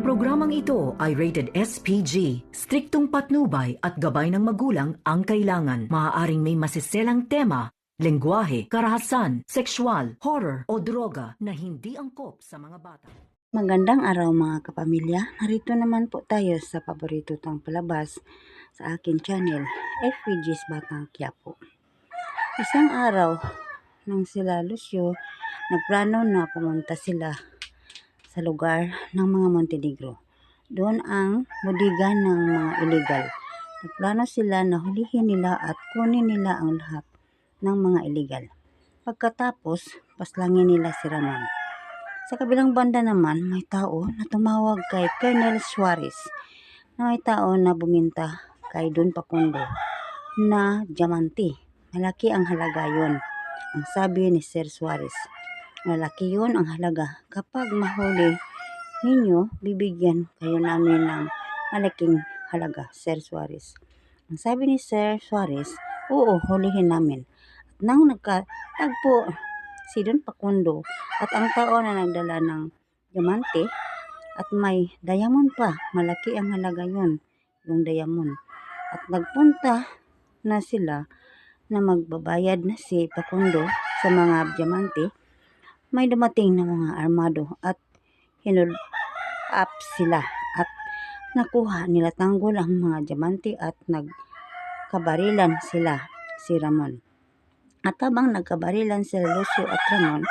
programang ito ay rated SPG. Striktong patnubay at gabay ng magulang ang kailangan. Maaaring may masiselang tema, lengguwahe, karahasan, sexual, horror o droga na hindi angkop sa mga bata. Magandang araw mga kapamilya. Narito naman po tayo sa paborito tang palabas sa akin channel, FPG's Batang Quiapo. Isang araw, nang sila Lucio, nagplano na pumunta sila sa lugar ng mga Montenegro. Doon ang budiga ng mga illegal. Nagplano sila na hulihin nila at kunin nila ang lahat ng mga illegal. Pagkatapos, paslangin nila si Ramon. Sa kabilang banda naman, may tao na tumawag kay Colonel Suarez na may tao na buminta kay Don Facundo na diamante. Malaki ang halaga yon, ang sabi ni Sir Suarez. Malaki yun ang halaga. Kapag mahuli ninyo, bibigyan kayo namin ng malaking halaga, Sir Suarez. Ang sabi ni Sir Suarez, oo, hulihin namin. At nang nagkatagpo si Don Facundo at ang tao na nagdala ng diamante at may diamond pa, malaki ang halaga yun, yung diamond. At nagpunta na sila na magbabayad na si Facundo sa mga diamante. May dumating na mga armado at hinul up sila at nakuha nila tanggol ang mga diamante at nagkabarilan sila si Ramon. At habang nagkabarilan sila Lucio at Ramon,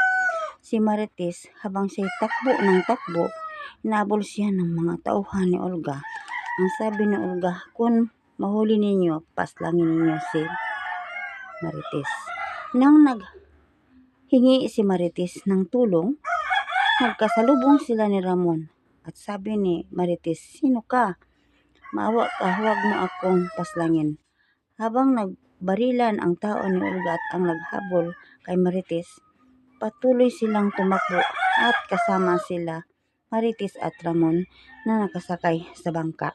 si Marites habang siya'y takbo ng takbo, inabol siya ng mga tauhan ni Olga. Ang sabi ni Olga, kung mahuli ninyo, paslangin ninyo si Marites. Nang naghingi si Marites ng tulong, nagkasalubong sila ni Ramon. At sabi ni Marites, sino ka? Maawa ka, huwag mo akong paslangin. Habang nagbarilan ang tao ni Olga at ang naghabol kay Marites, patuloy silang tumakbo at kasama sila Marites at Ramon na nakasakay sa bangka.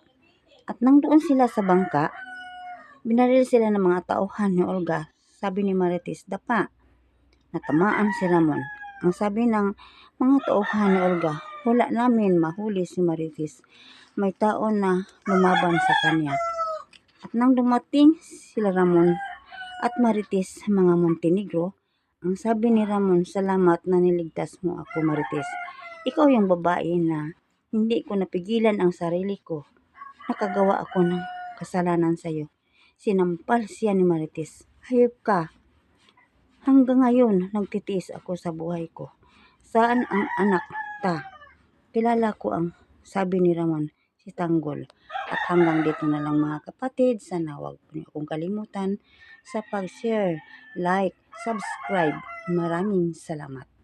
At nang doon sila sa bangka, binaril sila ng mga tauhan ni Olga. Sabi ni Marites, dapa. Natamaan si Ramon. Ang sabi ng mga tauhan ni Olga, wala namin mahuli si Marites. May tao na lumaban sa kanya. At nang dumating sila Ramon at Marites sa mga Montenegro, ang sabi ni Ramon, salamat na niligtas mo ako, Marites. Ikaw yung babae na hindi ko napigilan ang sarili ko. Nakagawa ako ng kasalanan sa iyo. Sinampal siya ni Marites. Hayop ka. Hanggang ngayon, nagtitiis ako sa buhay ko. Saan ang anak ta? Kilala ko ang sabi ni Ramon, si Tanggol. At hanggang dito na lang mga kapatid. Sana huwag niyo akong kalimutan sa pag-share, like, subscribe. Maraming salamat.